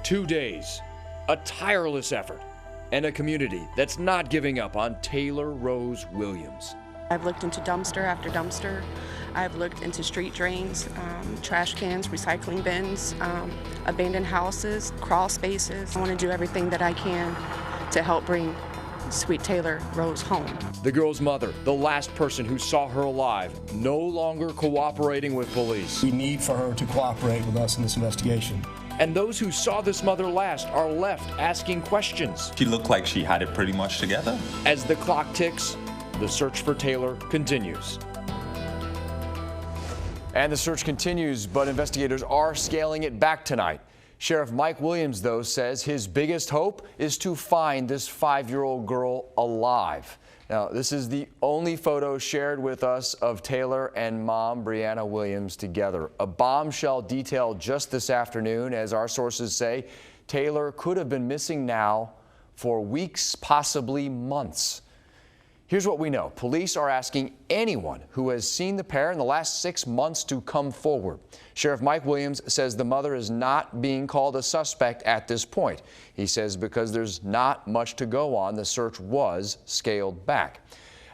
2 days, a tireless effort, and a community that's not giving up on Taylor Rose Williams. I've looked into dumpster after dumpster. I've looked into street drains, trash cans, recycling bins, abandoned houses, crawl spaces. I want to do everything that I can to help bring sweet Taylor Rose home. The girl's mother, the last person who saw her alive, no longer cooperating with police. We need for her to cooperate with us in this investigation. And those who saw this mother last are left asking questions. She looked like she had it pretty much together. As the clock ticks, the search for Taylor continues. And the search continues, but investigators are scaling it back tonight. Sheriff Mike Williams, though, says his biggest hope is to find this 5-year-old girl alive. Now, this is the only photo shared with us of Taylor and mom, Brianna Williams, together. A bombshell detailed just this afternoon, as our sources say. Taylor could have been missing now for weeks, possibly months. Here's what we know. Police are asking anyone who has seen the pair in the last 6 months to come forward. Sheriff Mike Williams says the mother is not being called a suspect at this point. He says because there's not much to go on, the search was scaled back.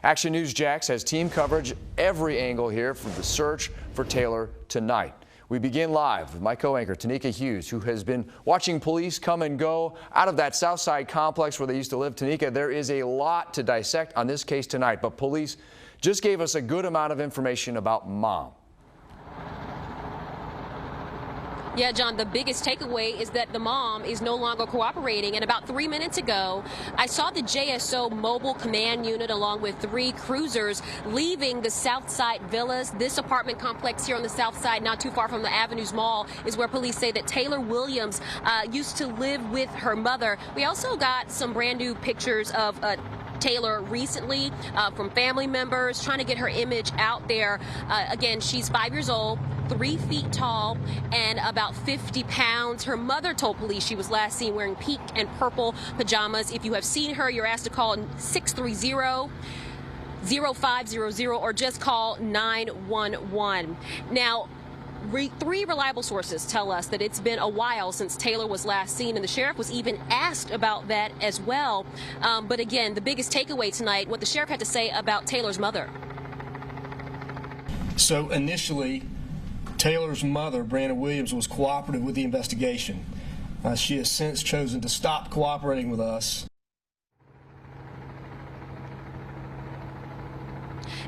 Action News Jax has team coverage every angle here for the search for Taylor tonight. We begin live with my co-anchor, Tanika Hughes, who has been watching police come and go out of that Southside complex where they used to live. Tanika, there is a lot to dissect on this case tonight, but police just gave us a good amount of information about mom. Yeah, John, the biggest takeaway is that the mom is no longer cooperating. And about 3 minutes ago, I saw the JSO mobile command unit along with 3 cruisers leaving the Southside Villas. This apartment complex here on the south side, not too far from the Avenues Mall, is where police say that Taylor Williams used to live with her mother. We also got some brand new pictures of Taylor recently from family members trying to get her image out there. Again, she's 5 years old, 3 feet tall, and about 50 pounds. Her mother told police she was last seen wearing pink and purple pajamas. If you have seen her, you're asked to call 630-0500 or just call 911. Now, 3 reliable sources tell us that it's been a while since Taylor was last seen, and the sheriff was even asked about that as well. But again, the biggest takeaway tonight, what the sheriff had to say about Taylor's mother. So initially, Taylor's mother, Brianna Williams, was cooperative with the investigation. She has since chosen to stop cooperating with us.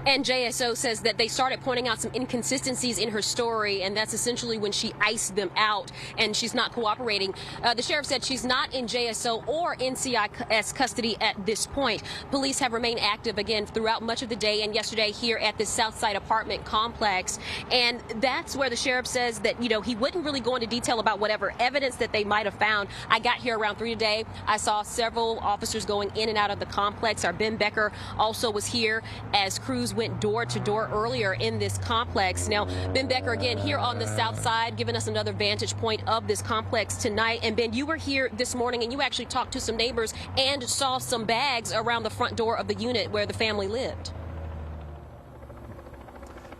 And JSO says that they started pointing out some inconsistencies in her story, and that's essentially when she iced them out and she's not cooperating. The sheriff said she's not in JSO or NCIS custody at this point. Police have remained active again throughout much of the day and yesterday here at the Southside apartment complex. And that's where the sheriff says that, you know, he wouldn't really go into detail about whatever evidence that they might have found. I got here around 3 today. I saw several officers going in and out of the complex. Our Ben Becker also was here as crews went door to door earlier in this complex. Now, Ben Becker again here on the south side, giving us another vantage point of this complex tonight. And Ben, you were here this morning and you actually talked to some neighbors and saw some bags around the front door of the unit where the family lived.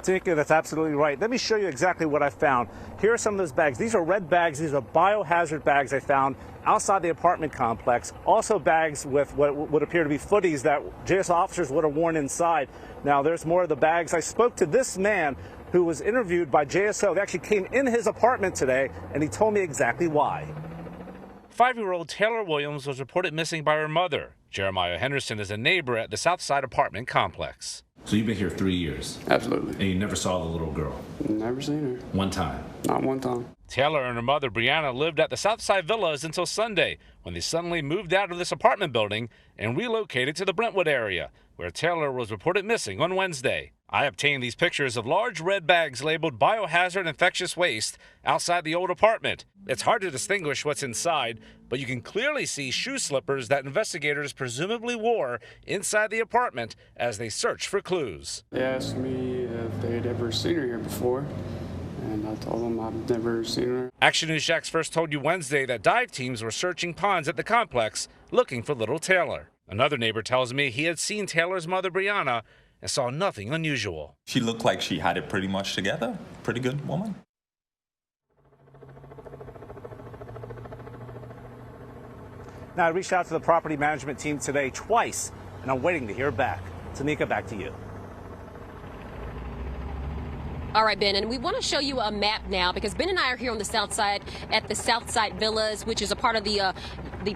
Tika, that's absolutely right. Let me show you exactly what I found. Here are some of those bags. These are red bags. These are biohazard bags I found outside the apartment complex. Also bags with what would appear to be footies that JSO officers would have worn inside. Now, there's more of the bags. I spoke to this man who was interviewed by JSO. They actually came in his apartment today, and he told me exactly why. 5-year-old Taylor Williams was reported missing by her mother. Jeremiah Henderson is a neighbor at the Southside apartment complex. So you've been here 3 years? Absolutely. And you never saw the little girl? Never seen her. One time? Not one time. Taylor and her mother, Brianna, lived at the Southside Villas until Sunday, when they suddenly moved out of this apartment building and relocated to the Brentwood area, where Taylor was reported missing on Wednesday. I obtained these pictures of large red bags labeled biohazard infectious waste outside the old apartment. It's hard to distinguish what's inside, but you can clearly see shoe slippers that investigators presumably wore inside the apartment as they searched for clues. They asked me if they'd ever seen her here before, and I told them I've never seen her. Action News Jax first told you Wednesday that dive teams were searching ponds at the complex looking for little Taylor. Another neighbor tells me he had seen Taylor's mother, Brianna, and saw nothing unusual. She looked like she had it pretty much together. Pretty good woman. Now, I reached out to the property management team today twice, and I'm waiting to hear back. Tanika, back to you. All right, Ben, and we want to show you a map now because Ben and I are here on the south side at the Southside Villas, which is a part of the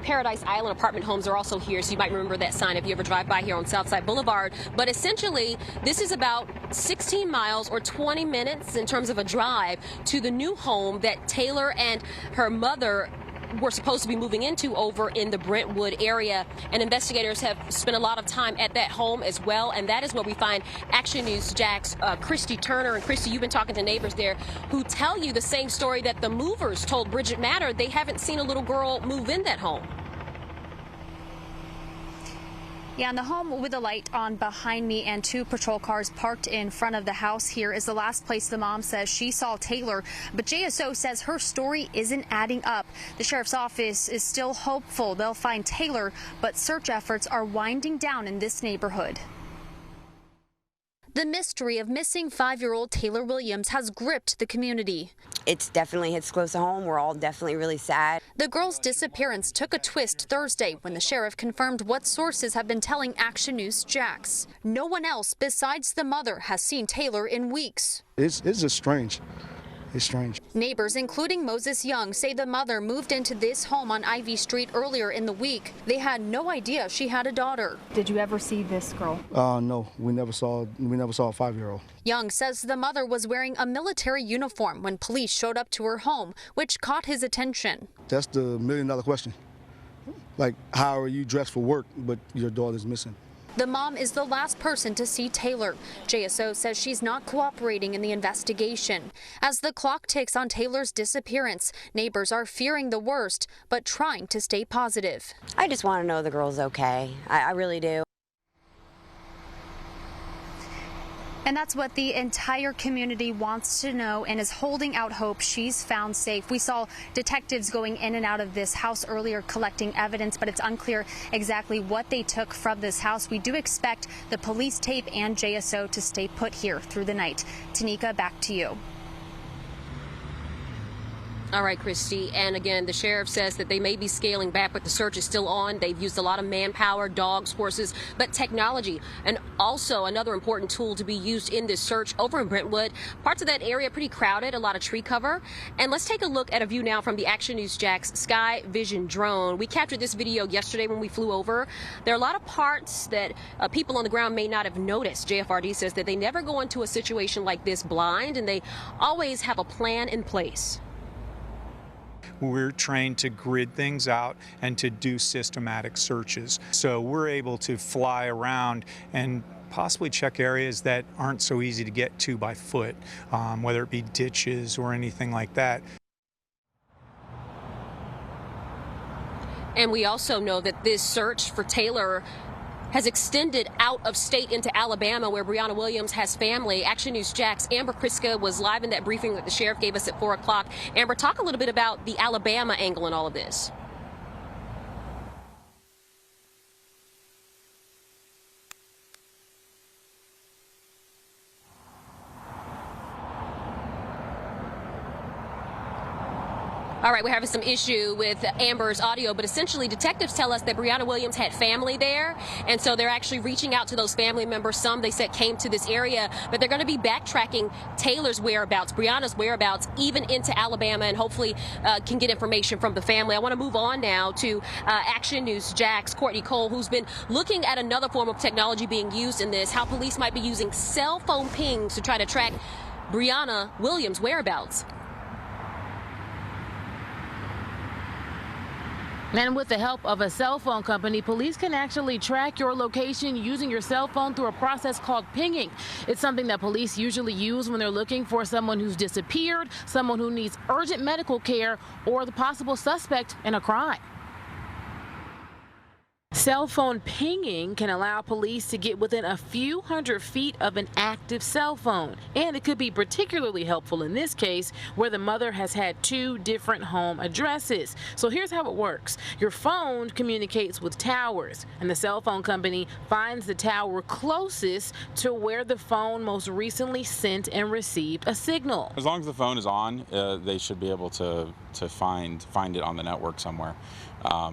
Paradise Island apartment homes are also here, so you might remember that sign if you ever drive by here on Southside Boulevard. But essentially, this is about 16 miles or 20 minutes in terms of a drive to the new home that Taylor and her mother were supposed to be moving into over in the Brentwood area. And investigators have spent a lot of time at that home as well, and that is where we find Action News Jack's Christy Turner. And Christy, you've been talking to neighbors there who tell you the same story that the movers told Bridget Matter. They haven't seen a little girl move in that home. Yeah, and the home with the light on behind me and 2 patrol cars parked in front of the house here is the last place the mom says she saw Taylor. But JSO says her story isn't adding up. The sheriff's office is still hopeful they'll find Taylor, but search efforts are winding down in this neighborhood. The mystery of missing 5-year-old Taylor Williams has gripped the community. It's definitely hits close to home. We're all definitely really sad. The girl's disappearance took a twist Thursday when the sheriff confirmed what sources have been telling Action News Jax. No one else besides the mother has seen Taylor in weeks. It's just strange. It's strange. Neighbors, including Moses Young, say the mother moved into this home on Ivy Street earlier in the week. They had no idea she had a daughter. Did you ever see this girl? No, we never saw a 5-year-old. Young says the mother was wearing a military uniform when police showed up to her home, which caught his attention. That's the million-dollar question. Like, how are you dressed for work, but your daughter's missing? The mom is the last person to see Taylor. JSO says she's not cooperating in the investigation. As the clock ticks on Taylor's disappearance, neighbors are fearing the worst, but trying to stay positive. I just want to know the girl's okay. I really do. And that's what the entire community wants to know and is holding out hope she's found safe. We saw detectives going in and out of this house earlier collecting evidence, but it's unclear exactly what they took from this house. We do expect the police tape and JSO to stay put here through the night. Tanika, back to you. All right, Christy. And again, the sheriff says that they may be scaling back, but the search is still on. They've used a lot of manpower, dogs, horses, but technology. And also another important tool to be used in this search over in Brentwood. Parts of that area pretty crowded, a lot of tree cover. And let's take a look at a view now from the Action News Jax Sky Vision drone. We captured this video yesterday when we flew over. There are a lot of parts that people on the ground may not have noticed. JFRD says that they never go into a situation like this blind, and they always have a plan in place. We're trained to grid things out and to do systematic searches. So we're able to fly around and possibly check areas that aren't so easy to get to by foot, whether it be ditches or anything like that. And we also know that this search for Taylor has extended out of state into Alabama, where Brianna Williams has family. Action News Jax Amber Kriska was live in that briefing that the sheriff gave us at 4 o'clock. Amber, talk a little bit about the Alabama angle in all of this. All right, we're having some issue with Amber's audio, but essentially detectives tell us that Brianna Williams had family there, and so they're actually reaching out to those family members. Some, they said, came to this area, but they're going to be backtracking Taylor's whereabouts, Brianna's whereabouts, even into Alabama, and hopefully can get information from the family. I want to move on now to Action News Jax Courtney Cole, who's been looking at another form of technology being used in this, how police might be using cell phone pings to try to track Brianna Williams' whereabouts. And with the help of a cell phone company, police can actually track your location using your cell phone through a process called pinging. It's something that police usually use when they're looking for someone who's disappeared, someone who needs urgent medical care, or the possible suspect in a crime. Cell phone pinging can allow police to get within a few hundred feet of an active cell phone. And it could be particularly helpful in this case where the mother has had 2 different home addresses. So here's how it works. Your phone communicates with towers, and the cell phone company finds the tower closest to where the phone most recently sent and received a signal. As long as the phone is on, they should be able to find it on the network somewhere.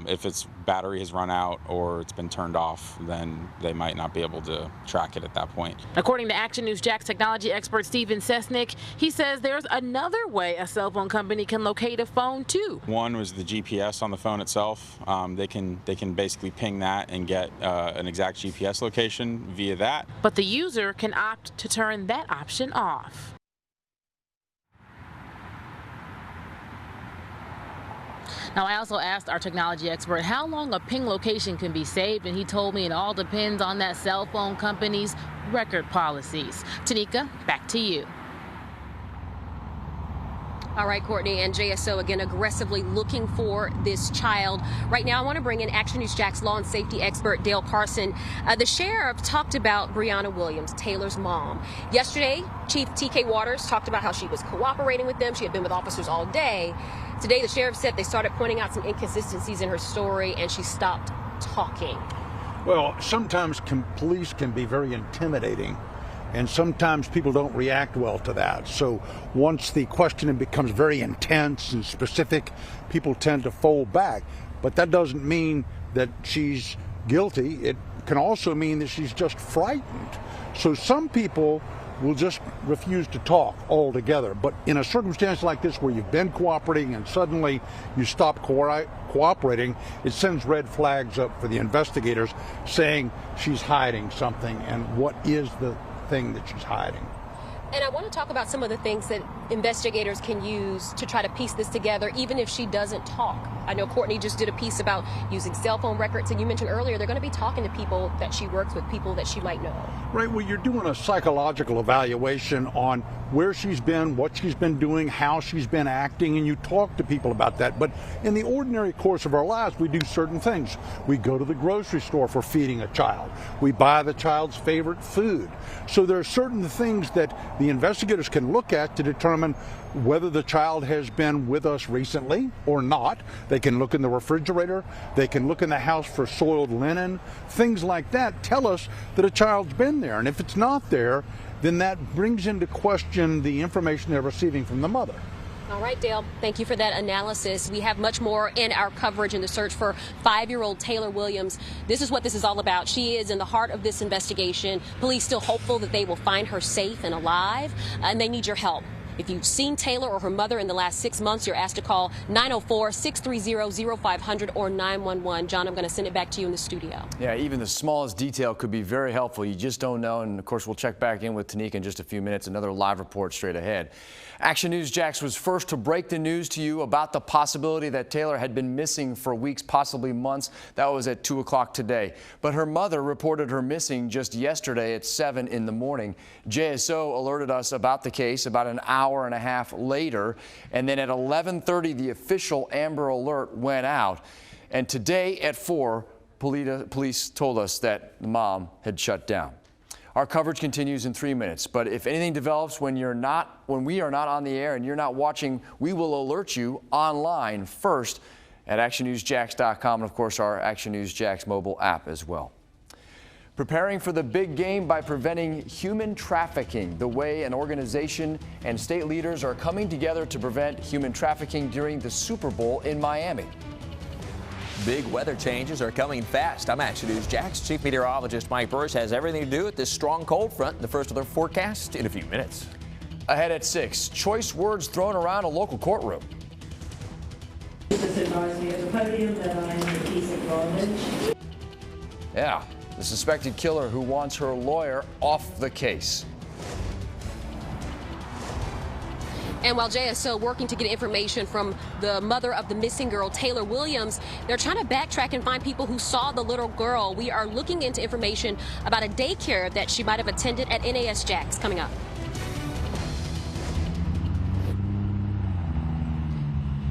If its battery has run out or it's been turned off, then they might not be able to track it at that point. According to Action News Jax technology expert Steven Sesnick, he says there's another way a cell phone company can locate a phone too. One was the GPS on the phone itself. They can basically ping that and get an exact GPS location via that. But the user can opt to turn that option off. Now, I also asked our technology expert how long a ping location can be saved, and he told me it all depends on that cell phone company's record policies. Tanika, back to you. All right, Courtney, and JSO again aggressively looking for this child. Right now, I want to bring in Action News Jax law and safety expert Dale Carson. The sheriff talked about Brianna Williams, Taylor's mom. Yesterday, Chief TK Waters talked about how she was cooperating with them. She had been with officers all day. Today, the sheriff said they started pointing out some inconsistencies in her story, and she stopped talking. Well, sometimes police can be very intimidating, and sometimes people don't react well to that. So once the questioning becomes very intense and specific, people tend to fold back. But that doesn't mean that she's guilty. It can also mean that she's just frightened. So some people will just refuse to talk altogether. But in a circumstance like this where you've been cooperating and suddenly you stop cooperating, it sends red flags up for the investigators saying she's hiding something, and what is the thing that she's hiding. And I want to talk about some of the things that investigators can use to try to piece this together, even if she doesn't talk. I know Courtney just did a piece about using cell phone records, and you mentioned earlier they're going to be talking to people that she works with, people that she might know. Right, well, you're doing a psychological evaluation on where she's been, what she's been doing, how she's been acting, and you talk to people about that. But in the ordinary course of our lives, we do certain things. We go to the grocery store for feeding a child. We buy the child's favorite food. So there are certain things that the investigators can look at to determine whether the child has been with us recently or not. They can look in the refrigerator. They can look in the house for soiled linen. Things like that tell us that a child's been there. And if it's not there, then that brings into question the information they're receiving from the mother. All right, Dale, thank you for that analysis. We have much more in our coverage in the search for 5-year-old Taylor Williams. This is what this is all about. She is in the heart of this investigation. Police still hopeful that they will find her safe and alive, and they need your help. If you've seen Taylor or her mother in the last 6 months, you're asked to call 904-630-0500 or 911. John, I'm going to send it back to you in the studio. Yeah, even the smallest detail could be very helpful. You just don't know. And, of course, we'll check back in with Tanika in just a few minutes. Another live report straight ahead. Action News Jax was first to break the news to you about the possibility that Taylor had been missing for weeks, possibly months. That was at 2 o'clock today. But her mother reported her missing just yesterday at 7 in the morning. JSO alerted us about the case about an hour and a half later. And then at 11:30, the official Amber Alert went out. And today at 4, police told us that the mom had shut down. Our coverage continues in 3 minutes, but if anything develops when we are not on the air and you're not watching, we will alert you online first at actionnewsjax.com and, of course, our Action News Jax mobile app as well. Preparing for the big game by preventing human trafficking, the way an organization and state leaders are coming together to prevent human trafficking during the Super Bowl in Miami. Big weather changes are coming fast. I'm Action News Jax. Chief Meteorologist Mike Burris has everything to do with this strong cold front. The first of their forecast in a few minutes. Ahead at 6, choice words thrown around a local courtroom. Just advise me at the podium that I am a piece of garbage. Yeah, the suspected killer who wants her lawyer off the case. And while JSO working to get information from the mother of the missing girl, Taylor Williams, they're trying to backtrack and find people who saw the little girl. We are looking into information about a daycare that she might have attended at NAS Jax coming up.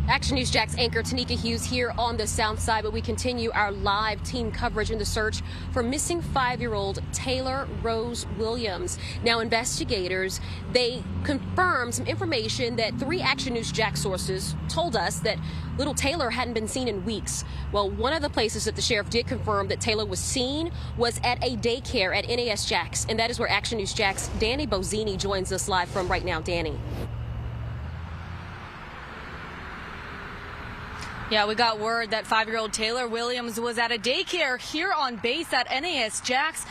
Action News Jax anchor Tanika Hughes here on the South Side, but we continue our live team coverage in the search for missing 5-year-old Taylor Rose Williams. Now, investigators, they confirmed some information that 3 Action News Jax sources told us that little Taylor hadn't been seen in weeks. Well, one of the places that the sheriff did confirm that Taylor was seen was at a daycare at NAS Jax, and that is where Action News Jax Danny Bozzini joins us live from right now. Danny. Yeah, we got word that 5-year-old Taylor Williams was at a daycare here on base at NAS Jax.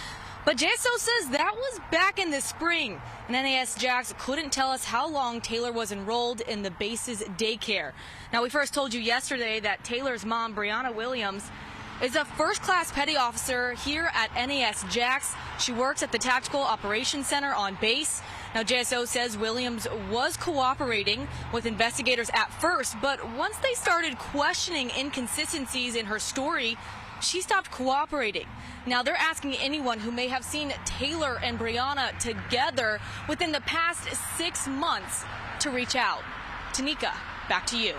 But JSO says that was back in the spring. And NAS Jax couldn't tell us how long Taylor was enrolled in the base's daycare. Now, we first told you yesterday that Taylor's mom, Brianna Williams, is a first-class petty officer here at NAS Jax. She works at the Tactical Operations Center on base. Now, JSO says Williams was cooperating with investigators at first, but once they started questioning inconsistencies in her story, she stopped cooperating. Now, they're asking anyone who may have seen Taylor and Brianna together within the past 6 months to reach out. Tanika, back to you.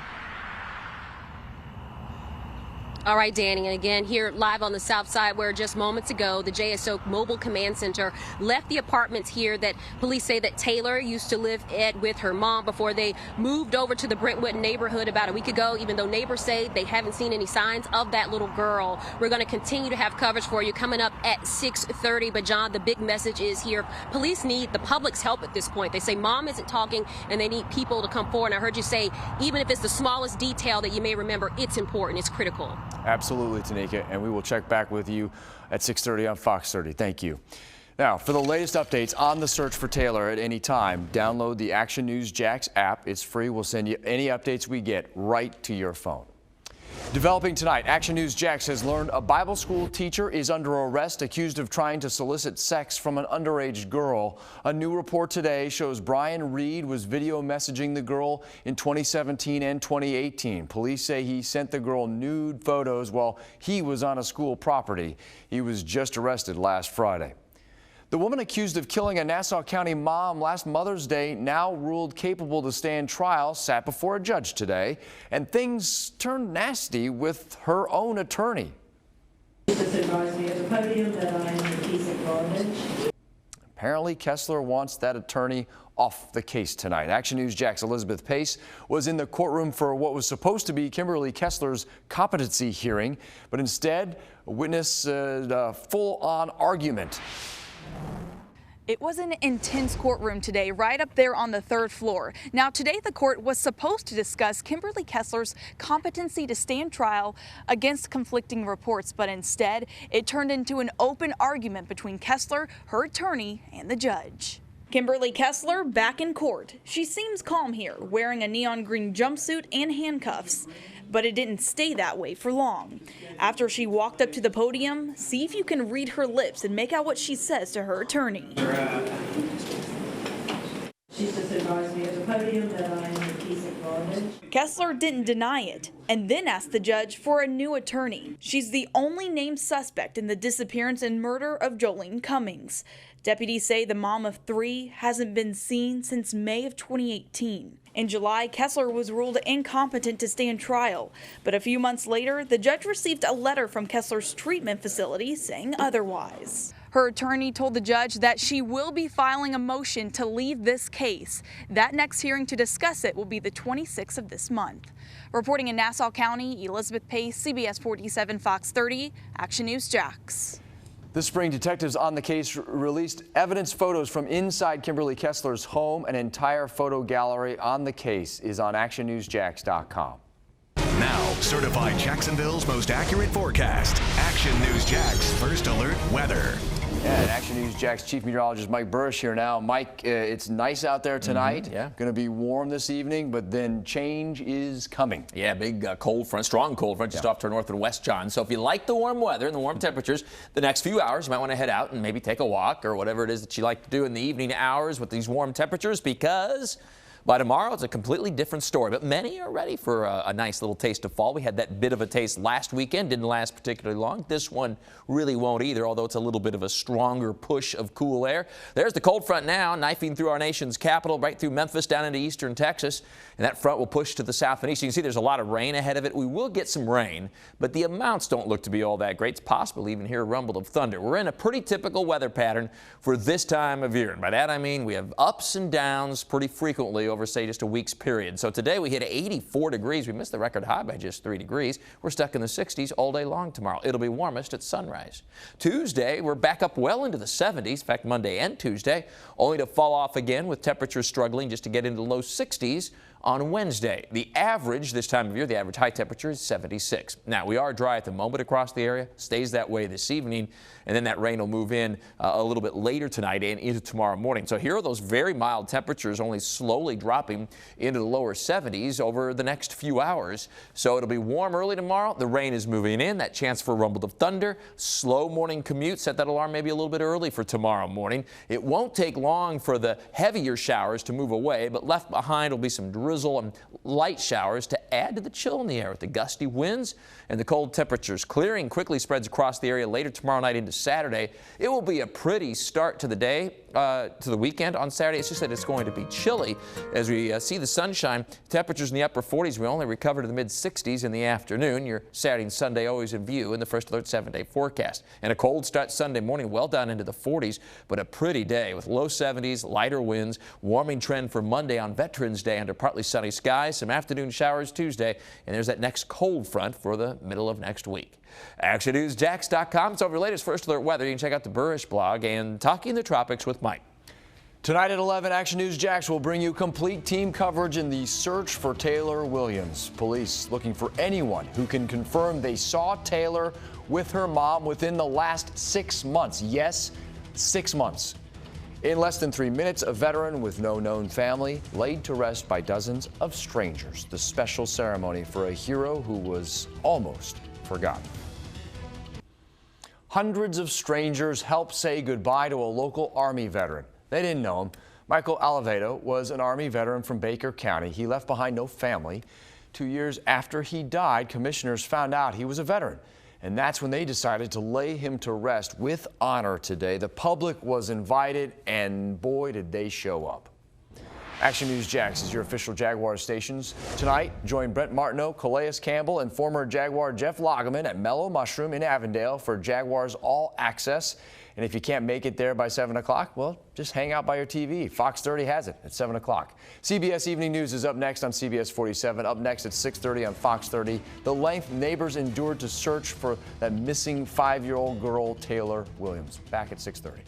All right, Danny, and again here live on the south side where just moments ago the JSO Mobile Command Center left the apartments here that police say that Taylor used to live at with her mom before they moved over to the Brentwood neighborhood about a week ago, even though neighbors say they haven't seen any signs of that little girl. We're going to continue to have coverage for you coming up at 6:30. But, John, the big message is here. Police need the public's help at this point. They say mom isn't talking and they need people to come forward. And I heard you say even if it's the smallest detail that you may remember, it's important. It's critical. Absolutely, Tanika, and we will check back with you at 6:30 on Fox 30. Thank you. Now, for the latest updates on the search for Taylor at any time, download the Action News Jax app. It's free. We'll send you any updates we get right to your phone. Developing tonight, Action News Jax has learned a Bible school teacher is under arrest accused of trying to solicit sex from an underage girl. A new report today shows Brian Reed was video messaging the girl in 2017 and 2018. Police say he sent the girl nude photos while he was on a school property. He was just arrested last Friday. The woman accused of killing a Nassau County mom last Mother's Day, now ruled capable to stand trial, sat before a judge today, and things turned nasty with her own attorney. Just advised me at the podium that I am a case advantage. Apparently, Kessler wants that attorney off the case tonight. Action News Jax Elizabeth Pace was in the courtroom for what was supposed to be Kimberly Kessler's competency hearing, but instead witnessed a full-on argument. It was an intense courtroom today, right up there on the 3rd floor. Now, today the court was supposed to discuss Kimberly Kessler's competency to stand trial against conflicting reports, but instead it turned into an open argument between Kessler, her attorney, and the judge. Kimberly Kessler back in court. She seems calm here, wearing a neon green jumpsuit and handcuffs. But it didn't stay that way for long. After she walked up to the podium, see if you can read her lips and make out what she says to her attorney. She just advised me at the podium that I am a case advantage. Kessler didn't deny it and then asked the judge for a new attorney. She's the only named suspect in the disappearance and murder of Jolene Cummings. Deputies say the mom of 3 hasn't been seen since May of 2018. In July, Kessler was ruled incompetent to stand trial, but a few months later, the judge received a letter from Kessler's treatment facility saying otherwise. Her attorney told the judge that she will be filing a motion to leave this case. That next hearing to discuss it will be the 26th of this month. Reporting in Nassau County, Elizabeth Pace, CBS 47 Fox 30, Action News Jax. This spring, detectives on the case released evidence photos from inside Kimberly Kessler's home. An entire photo gallery on the case is on actionnewsjax.com. Now, certified Jacksonville's most accurate forecast. Action News Jax First Alert Weather. And Action News Jax Chief Meteorologist Mike Burrish here now. Mike, it's nice out there tonight. Yeah. Going to be warm this evening, but then change is coming. Yeah, big cold front, strong cold front just off to our north and west, John. So if you like the warm weather and the warm temperatures, the next few hours you might want to head out and maybe take a walk or whatever it is that you like to do in the evening hours with these warm temperatures, because by tomorrow, it's a completely different story, but many are ready for a nice little taste of fall. We had that bit of a taste last weekend. Didn't last particularly long. This one really won't either, although it's a little bit of a stronger push of cool air. There's the cold front now, knifing through our nation's capital, right through Memphis, down into eastern Texas. And that front will push to the south and east. You can see there's a lot of rain ahead of it. We will get some rain, but the amounts don't look to be all that great. It's possible even hear a rumble of thunder. We're in a pretty typical weather pattern for this time of year. And by that I mean we have ups and downs pretty frequently over, say, just a week's period. So today we hit 84 degrees. We missed the record high by just 3 degrees. We're stuck in the 60s all day long tomorrow. It'll be warmest at sunrise. Tuesday, we're back up well into the 70s. In fact, Monday and Tuesday, only to fall off again with temperatures struggling just to get into the low 60s on Wednesday. The average this time of year, the average high temperature is 76. Now, we are dry at the moment across the area, stays that way this evening, and then that rain will move in a little bit later tonight and into tomorrow morning. So here are those very mild temperatures, only slowly dropping into the lower 70s over the next few hours. So it'll be warm early tomorrow. The rain is moving in, that chance for a rumble of thunder, slow morning commute. Set that alarm maybe a little bit early for tomorrow morning. It won't take long for the heavier showers to move away, but left behind will be some drizzle and light showers to add to the chill in the air with the gusty winds and the cold temperatures. Clearing quickly spreads across the area later tomorrow night into Saturday. It will be a pretty start to the day, to the weekend on Saturday. It's just that it's going to be chilly as we see the sunshine. Temperatures in the upper 40s. We only recover to the mid 60s in the afternoon. Your Saturday and Sunday always in view in the First Alert 7-day forecast. And a cold start Sunday morning, well down into the 40s, but a pretty day with low 70s, lighter winds, warming trend for Monday on Veterans Day under partly sunny skies, some afternoon showers Tuesday, and there's that next cold front for the middle of next week. ActionNewsJax.com. It's over your latest First Alert weather. You can check out the Burrish blog and Talking the Tropics with Mike. Tonight at 11, Action News Jax will bring you complete team coverage in the search for Taylor Williams. Police looking for anyone who can confirm they saw Taylor with her mom within the last 6 months. Yes, 6 months. In less than 3 minutes, a veteran with no known family laid to rest by dozens of strangers. The special ceremony for a hero who was almost forgotten. Hundreds of strangers helped say goodbye to a local Army veteran. They didn't know him. Michael Oliveto was an Army veteran from Baker County. He left behind no family. 2 years after he died, commissioners found out he was a veteran. And that's when they decided to lay him to rest with honor today. The public was invited, and boy, did they show up. Action News Jax is your official Jaguars stations. Tonight, join Brent Martineau, Calais Campbell, and former Jaguar Jeff Lageman at Mellow Mushroom in Avondale for Jaguars All Access. And if you can't make it there by 7 o'clock, well, just hang out by your TV. Fox 30 has it at 7 o'clock. CBS Evening News is up next on CBS 47. Up next at 6:30 on Fox 30. The length neighbors endured to search for that missing 5-year-old girl, Taylor Williams. Back at 6:30.